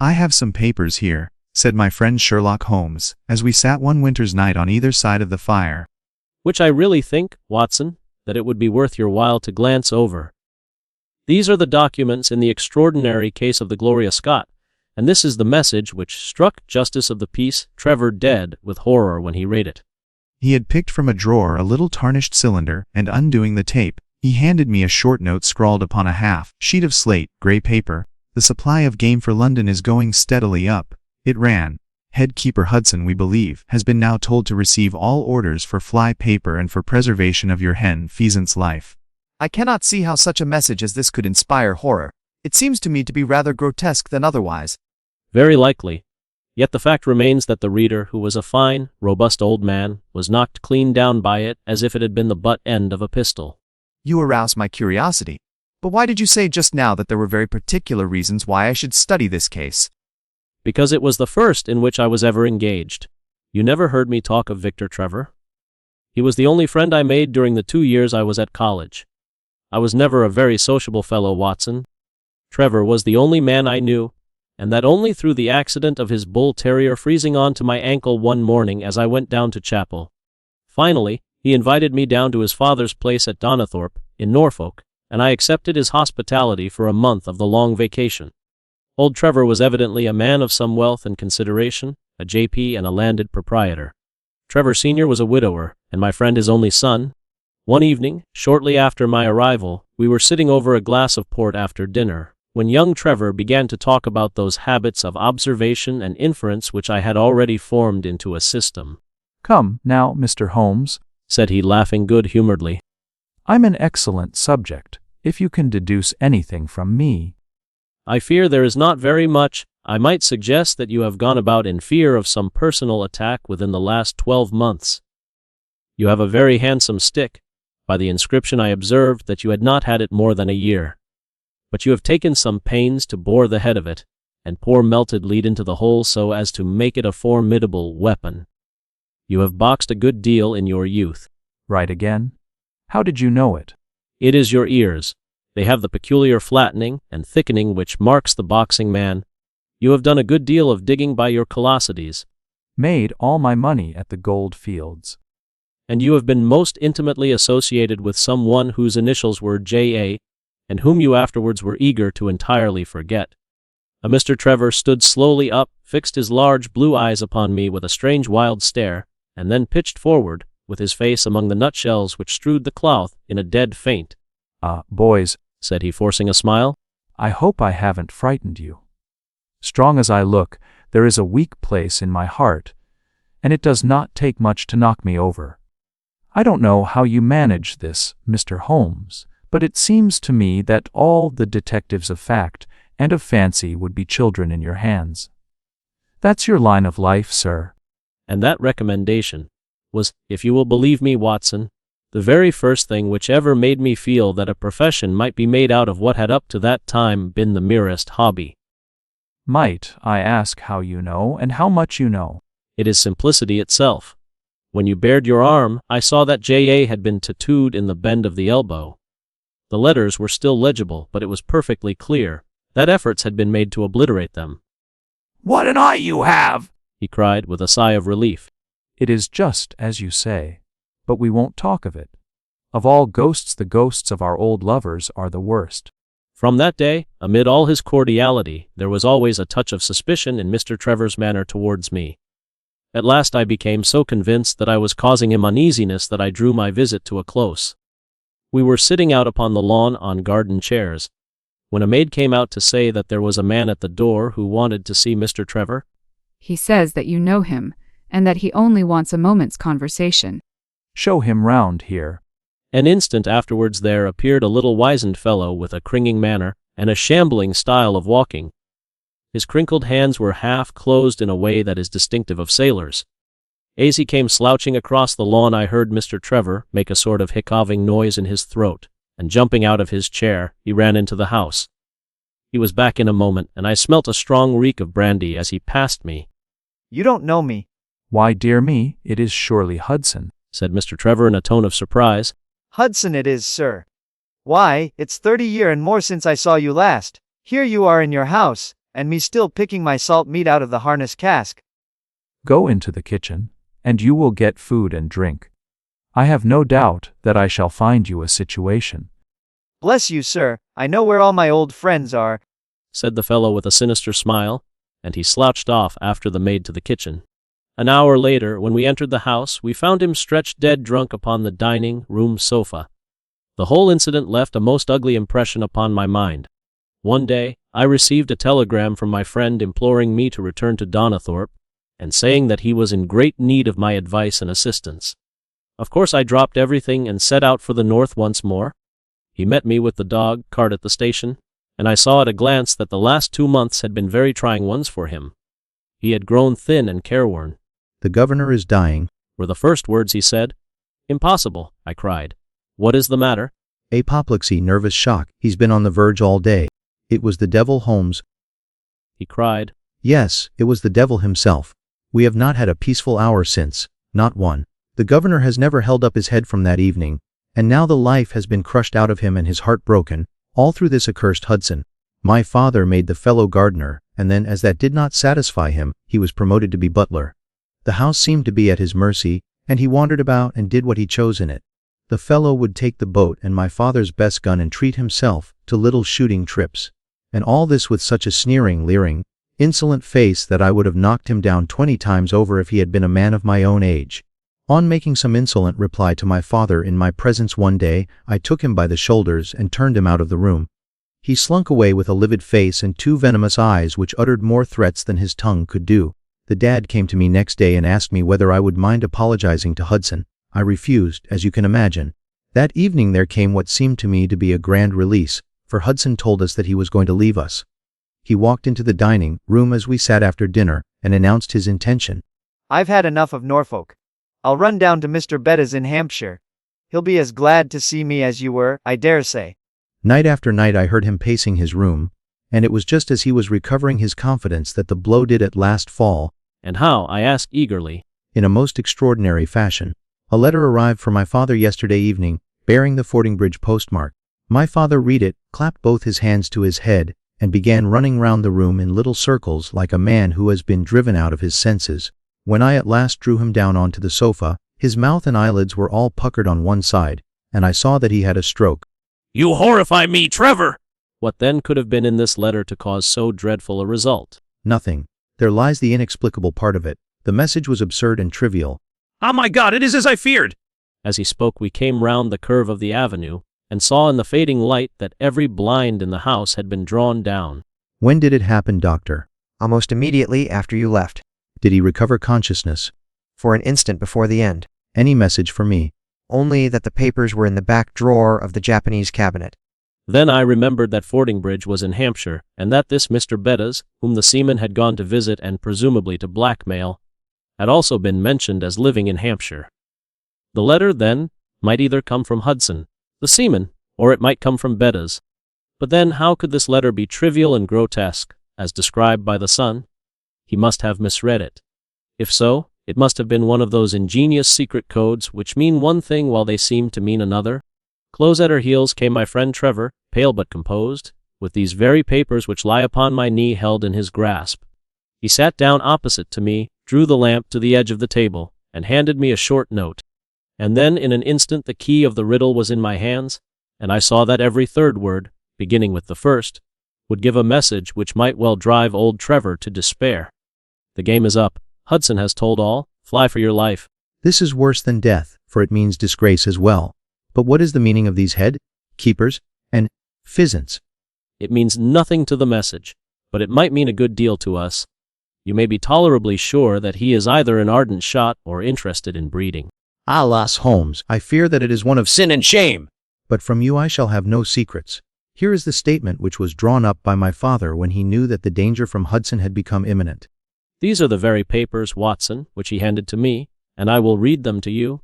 "I have some papers here," said my friend Sherlock Holmes, as we sat one winter's night on either side of the fire. "Which I really think, Watson, that it would be worth your while to glance over. These are the documents in the extraordinary case of the Gloria Scott, and this is the message which struck Justice of the Peace Trevor dead with horror when he read it." He had picked from a drawer a little tarnished cylinder, and undoing the tape, he handed me a short note scrawled upon a half-sheet of slate, grey paper. "The supply of game for London is going steadily up," it ran. "Head keeper Hudson, we believe, has been now told to receive all orders for fly paper and for preservation of your hen Pheasant's life." I cannot see how such a message as this could inspire horror. It seems to me to be rather grotesque than otherwise. Very likely. Yet the fact remains that the reader, who was a fine, robust old man, was knocked clean down by it as if it had been the butt end of a pistol. You arouse my curiosity. But why did you say just now that there were very particular reasons why I should study this case? Because it was the first in which I was ever engaged. You never heard me talk of Victor Trevor? He was the only friend I made during the 2 years I was at college. I was never a very sociable fellow, Watson. Trevor was the only man I knew, and that only through the accident of his bull terrier freezing on to my ankle one morning as I went down to chapel. Finally, he invited me down to his father's place at Donnithorpe, in Norfolk, and I accepted his hospitality for a month of the long vacation. Old Trevor was evidently a man of some wealth and consideration, a J.P. and a landed proprietor. Trevor Sr. was a widower, and my friend his only son. One evening, shortly after my arrival, we were sitting over a glass of port after dinner, when young Trevor began to talk about those habits of observation and inference which I had already formed into a system. "Come, now, Mr. Holmes," said he, laughing good-humoredly. "I'm an excellent subject, if you can deduce anything from me." "I fear there is not very much. I might suggest that you have gone about in fear of some personal attack within the last 12 months. You have a very handsome stick. By the inscription I observed that you had not had it more than a year. But you have taken some pains to bore the head of it, and pour melted lead into the hole so as to make it a formidable weapon. You have boxed a good deal in your youth." "Right again? How did you know it?" "It is your ears. They have the peculiar flattening and thickening which marks the boxing man. You have done a good deal of digging by your callosities." "Made all my money at the gold fields." "And you have been most intimately associated with some one whose initials were J.A., and whom you afterwards were eager to entirely forget." A Mr. Trevor stood slowly up, fixed his large blue eyes upon me with a strange wild stare, and then pitched forward, with his face among the nutshells which strewed the cloth, in a dead faint. Boys," said he, forcing a smile, "I hope I haven't frightened you. Strong as I look, there is a weak place in my heart, and it does not take much to knock me over. I don't know how you manage this, Mr. Holmes, but it seems to me that all the detectives of fact and of fancy would be children in your hands. That's your line of life, sir." And that recommendation was, if you will believe me, Watson, the very first thing which ever made me feel that a profession might be made out of what had up to that time been the merest hobby. "Might I ask how you know, and how much you know?" "It is simplicity itself. When you bared your arm, I saw that J.A. had been tattooed in the bend of the elbow. The letters were still legible, but it was perfectly clear that efforts had been made to obliterate them." "What an eye you have!" he cried with a sigh of relief. "It is just as you say, but we won't talk of it. Of all ghosts, the ghosts of our old lovers are the worst." From that day, amid all his cordiality, there was always a touch of suspicion in Mr. Trevor's manner towards me. At last I became so convinced that I was causing him uneasiness that I drew my visit to a close. We were sitting out upon the lawn on garden chairs, when a maid came out to say that there was a man at the door who wanted to see Mr. Trevor. "He says that you know him, and that he only wants a moment's conversation." "Show him round here." An instant afterwards there appeared a little wizened fellow with a cringing manner and a shambling style of walking. His crinkled hands were half closed in a way that is distinctive of sailors. As he came slouching across the lawn, I heard Mr. Trevor make a sort of hiccoughing noise in his throat, and jumping out of his chair, he ran into the house. He was back in a moment, and I smelt a strong reek of brandy as he passed me. "You don't know me." "Why, dear me, it is surely Hudson," said Mr. Trevor in a tone of surprise. "Hudson it is, sir. Why, it's 30 year and more since I saw you last. Here you are in your house, and me still picking my salt meat out of the harness cask. Go into the kitchen, and you will get food and drink. I have no doubt that I shall find you a situation. Bless you, sir, I know where all my old friends are, said the fellow with a sinister smile, and he slouched off after the maid to the kitchen. An hour later, when we entered the house, we found him stretched dead drunk upon the dining room sofa. The whole incident left a most ugly impression upon my mind. One day, I received a telegram from my friend imploring me to return to Donnithorpe, and saying that he was in great need of my advice and assistance. Of course I dropped everything and set out for the north once more. He met me with the dog cart at the station, and I saw at a glance that the last 2 months had been very trying ones for him. He had grown thin and careworn. The governor is dying, were the first words he said. Impossible, I cried. What is the matter? Apoplexy, nervous shock. He's been on the verge all day. It was the devil, Holmes. He cried. Yes, it was the devil himself. We have not had a peaceful hour since, not one. The governor has never held up his head from that evening, and now the life has been crushed out of him and his heart broken, all through this accursed Hudson. My father made the fellow gardener, and then as that did not satisfy him, he was promoted to be butler. The house seemed to be at his mercy, and he wandered about and did what he chose in it. The fellow would take the boat and my father's best gun and treat himself to little shooting trips. And all this with such a sneering, leering, insolent face that I would have knocked him down 20 times over if he had been a man of my own age. On making some insolent reply to my father in my presence one day, I took him by the shoulders and turned him out of the room. He slunk away with a livid face and 2 venomous eyes which uttered more threats than his tongue could do. The dad came to me next day and asked me whether I would mind apologizing to Hudson. I refused, as you can imagine. That evening there came what seemed to me to be a grand release, for Hudson told us that he was going to leave us. He walked into the dining room as we sat after dinner, and announced his intention. I've had enough of Norfolk. I'll run down to Mr. Betta's in Hampshire. He'll be as glad to see me as you were, I dare say. Night after night I heard him pacing his room, and it was just as he was recovering his confidence that the blow did at last fall. And how? I asked eagerly. In a most extraordinary fashion. A letter arrived for my father yesterday evening, bearing the Fordingbridge postmark. My father read it, clapped both his hands to his head, and began running round the room in little circles like a man who has been driven out of his senses. When I at last drew him down onto the sofa, his mouth and eyelids were all puckered on one side, and I saw that he had a stroke. You horrify me, Trevor! What then could have been in this letter to cause so dreadful a result? Nothing. There lies the inexplicable part of it. The message was absurd and trivial. Oh my God, it is as I feared! As he spoke we came round the curve of the avenue, and saw in the fading light that every blind in the house had been drawn down. When did it happen, doctor? Almost immediately after you left. Did he recover consciousness? For an instant before the end. Any message for me? Only that the papers were in the back drawer of the Japanese cabinet. Then I remembered that Fordingbridge was in Hampshire, and that this Mr. Betta's, whom the seaman had gone to visit and presumably to blackmail, had also been mentioned as living in Hampshire. The letter, then, might either come from Hudson, the seaman, or it might come from Betta's. But then how could this letter be trivial and grotesque, as described by the son? He must have misread it. If so, it must have been one of those ingenious secret codes which mean one thing while they seem to mean another. Close at her heels came my friend Trevor, pale but composed, with these very papers which lie upon my knee held in his grasp. He sat down opposite to me, drew the lamp to the edge of the table, and handed me a short note. And then in an instant the key of the riddle was in my hands, and I saw that every third word, beginning with the first, would give a message which might well drive old Trevor to despair. The game is up. Hudson has told all. Fly for your life. This is worse than death, for it means disgrace as well. But what is the meaning of these head, keepers, and pheasants? It means nothing to the message, but it might mean a good deal to us. You may be tolerably sure that he is either an ardent shot or interested in breeding. Alas, Holmes, I fear that it is one of Sin and shame! But from you I shall have no secrets. Here is the statement which was drawn up by my father when he knew that the danger from Hudson had become imminent. These are the very papers, Watson, which he handed to me, and I will read them to you.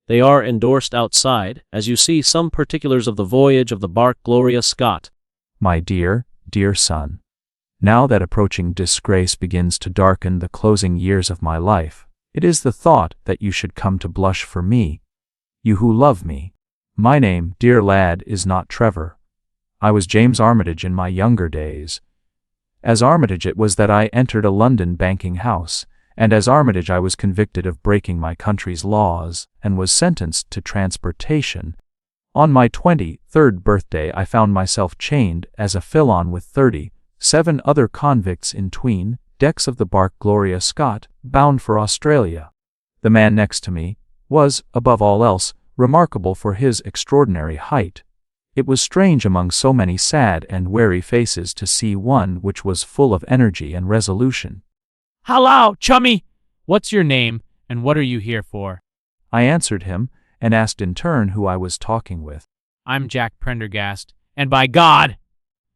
They are endorsed outside, as you see some particulars of the voyage of the bark Gloria Scott. My dear, dear son, now that approaching disgrace begins to darken the closing years of my life, it is the thought that you should come to blush for me, you who love me. My name, dear lad, is not Trevor. I was James Armitage in my younger days, As Armitage it was that I entered a London banking house, and as Armitage I was convicted of breaking my country's laws, and was sentenced to transportation. On my 23rd birthday I found myself chained as a fill-on with 37 other convicts in tween decks of the bark Gloria Scott, bound for Australia. The man next to me was, above all else, remarkable for his extraordinary height. It was strange among so many sad and weary faces to see one which was full of energy and resolution. "Hallo, chummy! What's your name, and what are you here for?" I answered him, and asked in turn who I was talking with. "I'm Jack Prendergast, and by God,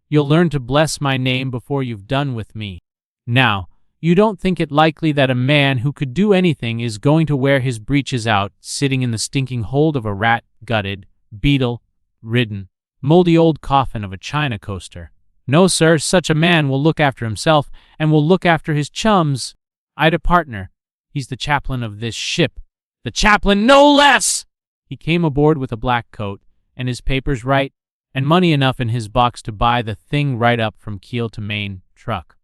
you'll learn to bless my name before you've done with me. Now, you don't think it likely that a man who could do anything is going to wear his breeches out, sitting in the stinking hold of a rat-gutted, beetle-ridden, moldy old coffin of a China coaster. No, sir, such a man will look after himself, and will look after his chums. I'd a partner. He's the chaplain of this ship. The chaplain, no less! He came aboard with a black coat, and his papers right, and money enough in his box to buy the thing right up from keel to main truck."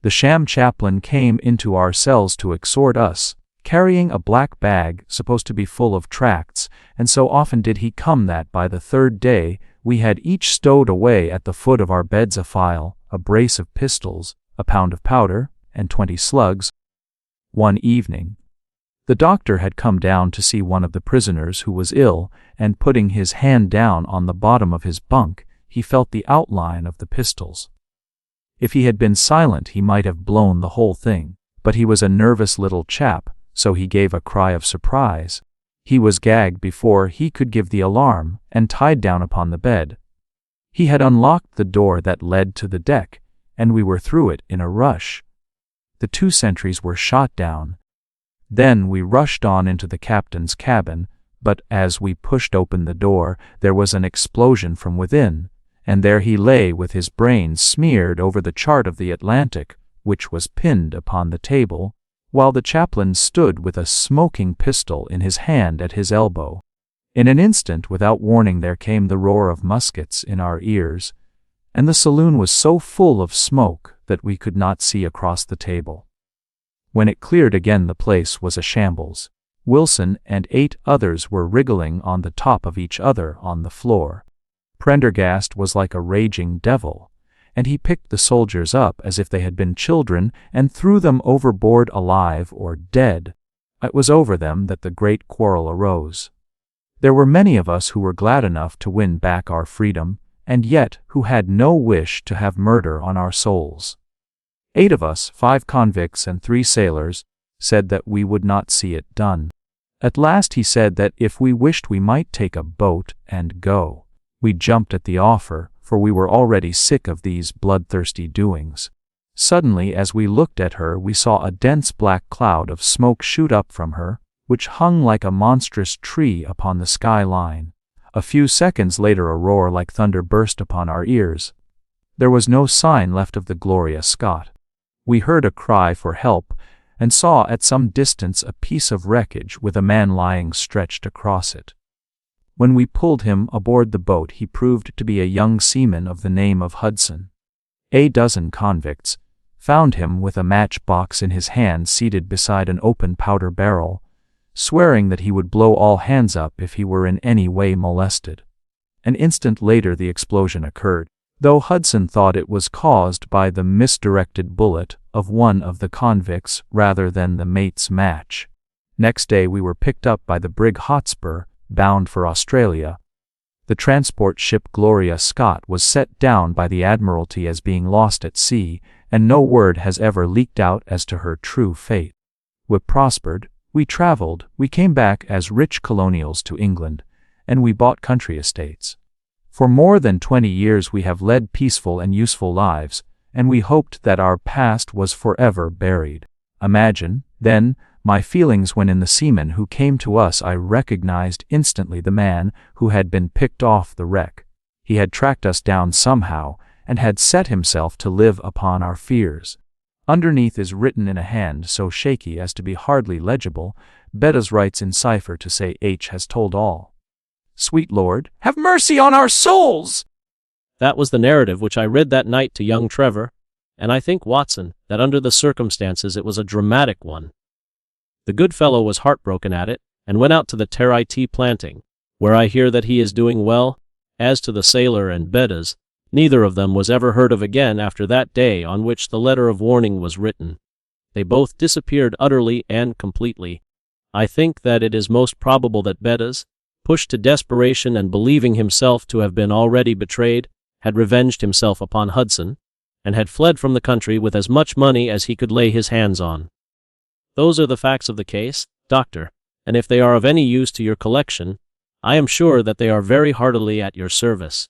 The sham chaplain came into our cells to exhort us, carrying a black bag supposed to be full of tracts, and so often did he come that by the third day we had each stowed away at the foot of our beds a file, a brace of pistols, a pound of powder, and 20 slugs. One evening, the doctor had come down to see one of the prisoners who was ill, and putting his hand down on the bottom of his bunk, he felt the outline of the pistols. If he had been silent he might have blown the whole thing, but he was a nervous little chap, so he gave a cry of surprise. He was gagged before he could give the alarm, and tied down upon the bed. He had unlocked the door that led to the deck, and we were through it in a rush. The 2 sentries were shot down. Then we rushed on into the captain's cabin, but as we pushed open the door, there was an explosion from within, and there he lay with his brains smeared over the chart of the Atlantic, which was pinned upon the table, while the chaplain stood with a smoking pistol in his hand at his elbow. In an instant, without warning, there came the roar of muskets in our ears, and the saloon was so full of smoke that we could not see across the table. When it cleared again, the place was a shambles. Wilson and 8 others were wriggling on the top of each other on the floor. Prendergast was like a raging devil, and he picked the soldiers up as if they had been children and threw them overboard alive or dead. It was over them that the great quarrel arose. There were many of us who were glad enough to win back our freedom, and yet who had no wish to have murder on our souls. 8 of us, 5 convicts and 3 sailors, said that we would not see it done. At last he said that if we wished we might take a boat and go. We jumped at the offer, for we were already sick of these bloodthirsty doings. Suddenly, as we looked at her, we saw a dense black cloud of smoke shoot up from her, which hung like a monstrous tree upon the sky line. A few seconds later a roar like thunder burst upon our ears. There was no sign left of the Gloria Scott. We heard a cry for help, and saw at some distance a piece of wreckage with a man lying stretched across it. When we pulled him aboard the boat he proved to be a young seaman of the name of Hudson. A dozen convicts found him with a matchbox in his hand seated beside an open powder barrel, swearing that he would blow all hands up if he were in any way molested. An instant later the explosion occurred, though Hudson thought it was caused by the misdirected bullet of one of the convicts rather than the mate's match. Next day we were picked up by the brig Hotspur, bound for Australia. The transport ship Gloria Scott was set down by the Admiralty as being lost at sea, and no word has ever leaked out as to her true fate. We prospered, we traveled, we came back as rich colonials to England, and we bought country estates. For more than 20 years we have led peaceful and useful lives, and we hoped that our past was forever buried. Imagine, then, my feelings when in the seaman who came to us I recognized instantly the man who had been picked off the wreck. He had tracked us down somehow, and had set himself to live upon our fears. Underneath is written in a hand so shaky as to be hardly legible. Beddoes writes in cipher to say H has told all. Sweet Lord, have mercy on our souls! That was the narrative which I read that night to young Trevor, and I think, Watson, that under the circumstances it was a dramatic one. The good fellow was heartbroken at it, and went out to the Terry tea planting, where I hear that he is doing well. As to the sailor and Bettas, neither of them was ever heard of again after that day on which the letter of warning was written. They both disappeared utterly and completely. I think that it is most probable that Bettas, pushed to desperation and believing himself to have been already betrayed, had revenged himself upon Hudson, and had fled from the country with as much money as he could lay his hands on. Those are the facts of the case, Doctor, and if they are of any use to your collection, I am sure that they are very heartily at your service.